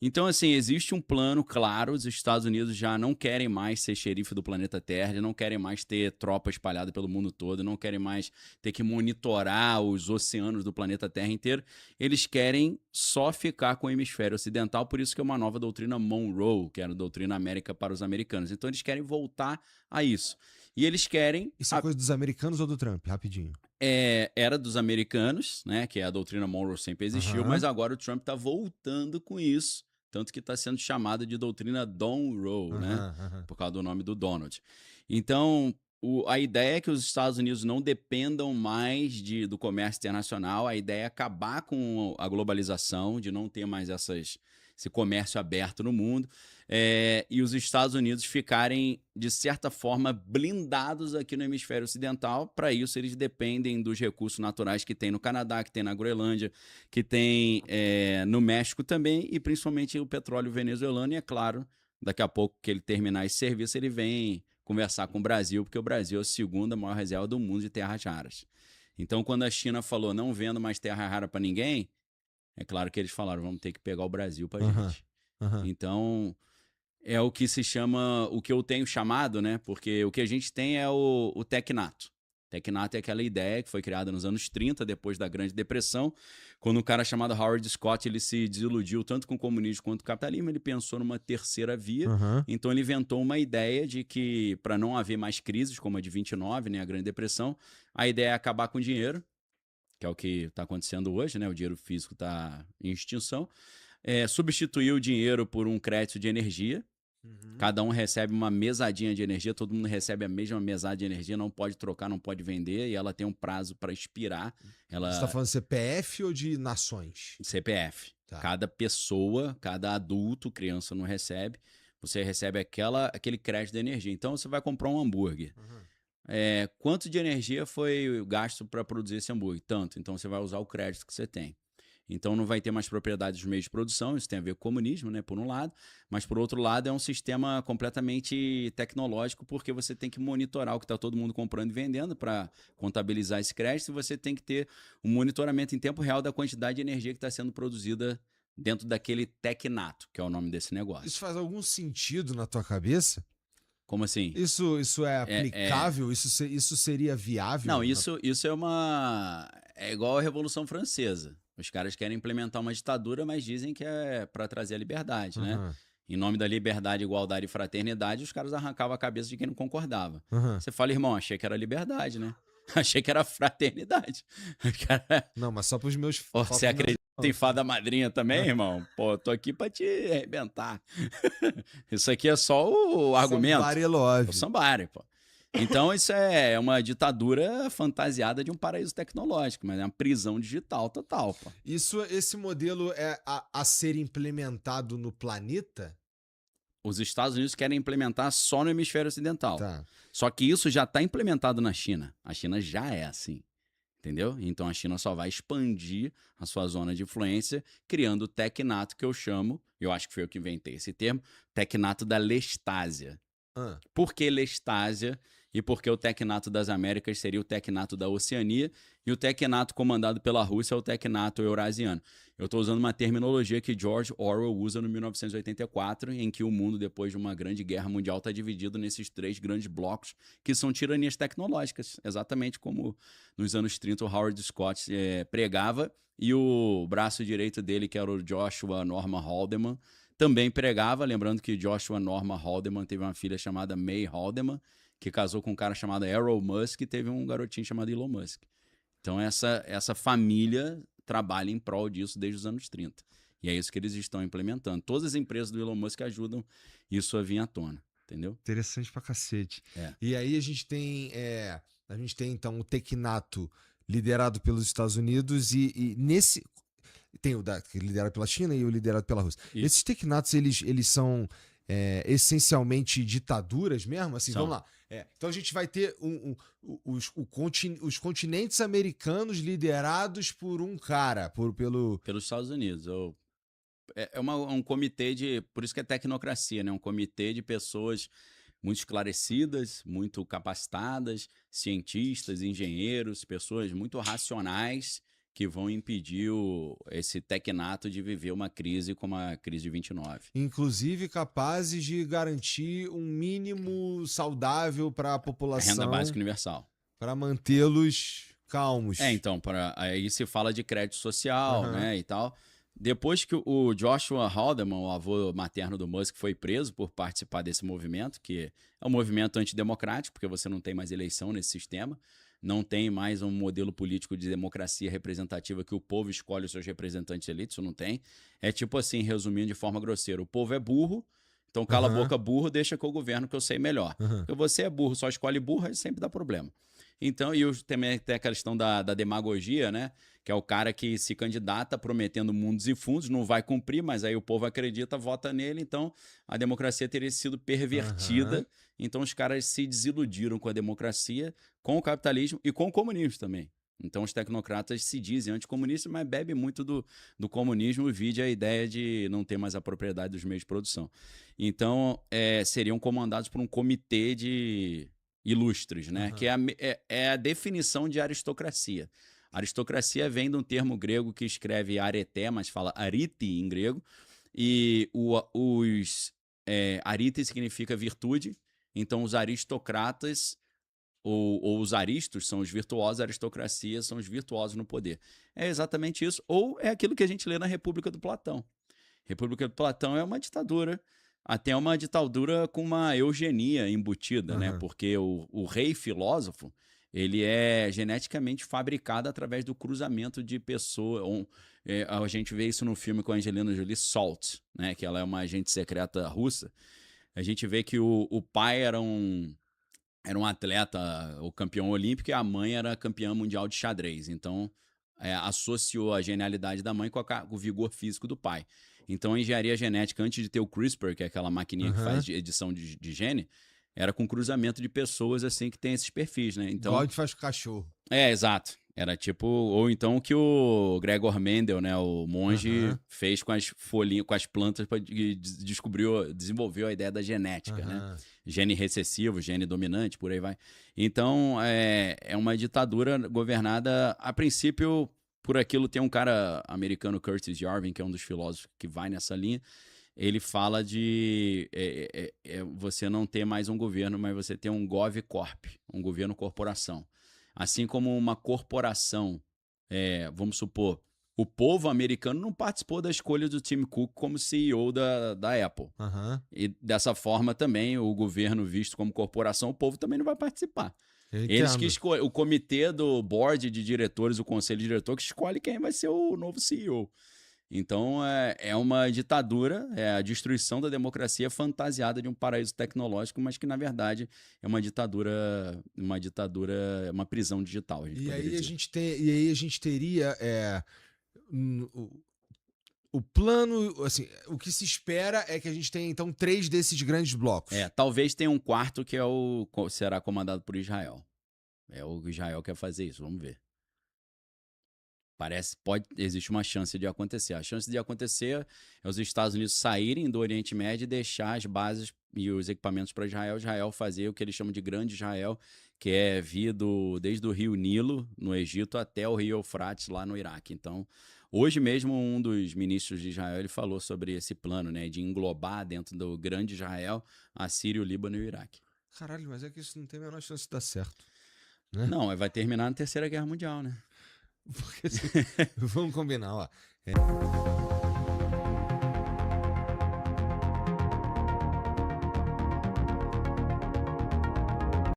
Então, assim, existe um plano claro, os Estados Unidos já não querem mais ser xerife do planeta Terra, eles não querem mais ter tropa espalhada pelo mundo todo, não querem mais ter que monitorar os oceanos do planeta Terra inteiro, eles querem só ficar com o hemisfério ocidental, por isso que é uma nova doutrina Monroe, que era a doutrina América para os americanos. Então, eles querem voltar a isso. E eles querem Isso é coisa dos americanos ou do Trump? Rapidinho. era dos americanos, né, que é a doutrina Monroe sempre existiu, mas Aham. agora o Trump está voltando com isso, tanto que está sendo chamada de doutrina Donroe, né, Aham, aham. por causa do nome do Donald. Então, a ideia é que os Estados Unidos não dependam mais do comércio internacional, a ideia é acabar com a globalização, de não ter mais esse comércio aberto no mundo, e os Estados Unidos ficarem, de certa forma, blindados aqui no hemisfério ocidental. Para isso, eles dependem dos recursos naturais que tem no Canadá, que tem na Groenlândia, que tem no México também, e principalmente o petróleo venezuelano. E é claro, daqui a pouco que ele terminar esse serviço, ele vem conversar com o Brasil, porque o Brasil é a segunda maior reserva do mundo de terras raras. Então, quando a China falou não vendo mais terra rara para ninguém, é claro que eles falaram, vamos ter que pegar o Brasil para Aham. gente. Aham. Então, é o que se chama, o que eu tenho chamado, né? Porque o que a gente tem é o tecnato. Tecnato é aquela ideia que foi criada nos anos 30, depois da Grande Depressão, quando um cara chamado Howard Scott ele se desiludiu tanto com o comunismo quanto com o capitalismo, ele pensou numa terceira via, Aham. então ele inventou uma ideia de que, para não haver mais crises, como a de 29, né, a Grande Depressão, a ideia é acabar com o dinheiro, que é o que está acontecendo hoje, né? O dinheiro físico está em extinção. Substituir o dinheiro por um crédito de energia. Uhum. Cada um recebe uma mesadinha de energia, todo mundo recebe a mesma mesada de energia, não pode trocar, não pode vender, e ela tem um prazo para expirar. Você está Ela falando CPF ou de nações? CPF. Tá. Cada pessoa, cada adulto, criança não recebe. Você recebe aquele crédito de energia. Então você vai comprar um hambúrguer. Aham. Quanto de energia foi gasto para produzir esse hambúrguer? Tanto. Então você vai usar o crédito que você tem. Então não vai ter mais propriedade dos meios de produção, isso tem a ver com o comunismo, né, por um lado, mas por outro lado é um sistema completamente tecnológico, porque você tem que monitorar o que está todo mundo comprando e vendendo para contabilizar esse crédito, e você tem que ter um monitoramento em tempo real da quantidade de energia que está sendo produzida dentro daquele tecnato, que é o nome desse Isso negócio. faz algum sentido na tua cabeça? Como assim? Isso é É, é... aplicável? Isso seria Não, viável? isso é uma. É igual a Revolução Francesa. Os caras querem implementar uma ditadura, mas dizem que é para trazer a liberdade, né? Aham. Em nome da liberdade, igualdade e fraternidade, os caras arrancavam a cabeça de quem não concordava. Aham. Você fala, irmão, achei que era liberdade, né? Achei que era fraternidade. Cara, Não, mas pô, só você pros meus acredita em irmãos. fada madrinha também, irmão? Pô, tô aqui pra te arrebentar. Isso aqui é só o argumento. Somebody O love. somebody, pô. Então, isso é uma ditadura fantasiada de um paraíso tecnológico, mas é uma prisão digital total, pô. Esse modelo é a ser implementado no planeta? Os Estados Unidos querem implementar só no hemisfério ocidental. Tá. Só que isso já está implementado na China. A China já é assim, entendeu? Então a China só vai expandir a sua zona de influência, criando o tecnato que eu chamo, eu acho que foi eu que inventei esse termo, tecnato da lestásia. Ah. Por que Lestásia e por que o Tecnato das Américas seria o Tecnato da Oceania e o Tecnato comandado pela Rússia é o Tecnato Eurasiano. Eu estou usando uma terminologia que George Orwell usa no 1984, em que o mundo, depois de uma grande guerra mundial, está dividido nesses três grandes blocos, que são tiranias tecnológicas, exatamente como nos anos 30 o Howard Scott pregava, e o braço direito dele, que era o Joshua Norman Haldeman, também pregava, lembrando que Joshua Norman Haldeman teve uma filha chamada May Haldeman, que casou com um cara chamado Elon Musk e teve um garotinho chamado Elon Musk. Então essa família trabalha em prol disso desde os anos 30. E é isso que eles estão implementando. Todas as empresas do Elon Musk ajudam isso a vir à tona, entendeu? Interessante pra cacete. É. E aí a gente tem então o Tecnato liderado pelos Estados Unidos e nesse tem que é liderado pela China e o liderado pela Rússia. Isso. Esses Tecnatos eles são essencialmente ditaduras mesmo, assim, vamos São. lá. Então a gente vai ter os continentes americanos liderados por um cara, pelo. Pelos Estados Unidos. Um comitê de. Por isso que é tecnocracia, né? Um comitê de pessoas muito esclarecidas, muito capacitadas, cientistas, engenheiros, pessoas muito racionais que vão impedir esse tecnato de viver uma crise como a crise de 29. Inclusive capazes de garantir um mínimo saudável para a A população. renda básica universal. Para mantê-los calmos. Então, aí se fala de crédito social, né, e tal. Depois que o Joshua Haldeman, o avô materno do Musk, foi preso por participar desse movimento, que é um movimento antidemocrático, porque você não tem mais eleição nesse sistema, não tem mais um modelo político de democracia representativa que o povo escolhe os seus representantes eleitos, isso não tem. É tipo assim, resumindo de forma grosseira, o povo é burro, então cala a boca burro, deixa que eu governo que eu sei melhor. Porque você é burro, só escolhe burro, aí sempre dá problema. Então, também tem a questão da demagogia, né? Que é o cara que se candidata prometendo mundos e fundos, não vai cumprir, mas aí o povo acredita, vota nele, então a democracia teria sido pervertida. Então os caras se desiludiram com a democracia, com o capitalismo e com o comunismo também. Então os tecnocratas se dizem anticomunistas, mas bebem muito do comunismo, vide a ideia de não ter mais a propriedade dos meios de produção. Então seriam comandados por um comitê de ilustres, né? Que é a definição de aristocracia. Aristocracia vem de um termo grego que escreve areté, mas fala arite em grego. E arite significa virtude. Então, os aristocratas ou os aristos são os virtuosos, a aristocracia são os virtuosos no poder. É exatamente isso. Ou é aquilo que a gente lê na República do Platão. República do Platão é uma ditadura, até uma ditadura com uma eugenia embutida, né? Porque o rei filósofo, ele é geneticamente fabricado através do cruzamento de pessoas. A gente vê isso no filme com a Angelina Jolie, Salt, né? Que ela é uma agente secreta russa. A gente vê que o pai era um atleta, o campeão olímpico, e a mãe era campeã mundial de xadrez. Então, associou a genialidade da mãe com o vigor físico do pai. Então, a engenharia genética, antes de ter o CRISPR, que é aquela maquininha que faz edição de gene, era com cruzamento de pessoas assim que tem esses perfis, né? Então, igual a gente faz com cachorro. Exato. Era tipo... Ou então o que o Gregor Mendel, né? O monge fez com as folhinhas, com as plantas, desenvolveu a ideia da genética, né? Gene recessivo, gene dominante, por aí vai. Então, é uma ditadura governada, a princípio, por aquilo. Tem um cara americano, Curtis Yarvin, que é um dos filósofos que vai nessa linha. Ele fala de você não ter mais um governo, mas você ter um GovCorp, um governo corporação. Assim como uma corporação, vamos supor, o povo americano não participou da escolha do Tim Cook como CEO da Apple. E dessa forma também, o governo visto como corporação, o povo também não vai participar. Eles que escolhem, o comitê do board de diretores, o conselho de diretor, que escolhe quem vai ser o novo CEO. Então, é uma ditadura, é a destruição da democracia fantasiada de um paraíso tecnológico, mas que, na verdade, é uma ditadura, uma prisão digital. E aí a gente teria o plano, assim, o que se espera é que a gente tenha, então, 3 desses grandes blocos. Talvez tenha um quarto que será comandado por Israel. O Israel quer fazer isso, vamos ver. Existe uma chance de acontecer. A chance de acontecer é os Estados Unidos saírem do Oriente Médio e deixar as bases e os equipamentos para Israel fazer o que eles chamam de Grande Israel, que é vir desde o rio Nilo, no Egito, até o rio Eufrates, lá no Iraque. Então, hoje mesmo, um dos ministros de Israel ele falou sobre esse plano, né, de englobar dentro do Grande Israel a Síria, o Líbano e o Iraque. Caralho, mas é que isso não tem a menor chance de dar certo. Né? Não, vai terminar na Terceira Guerra Mundial, né? Porque, vamos combinar, ó.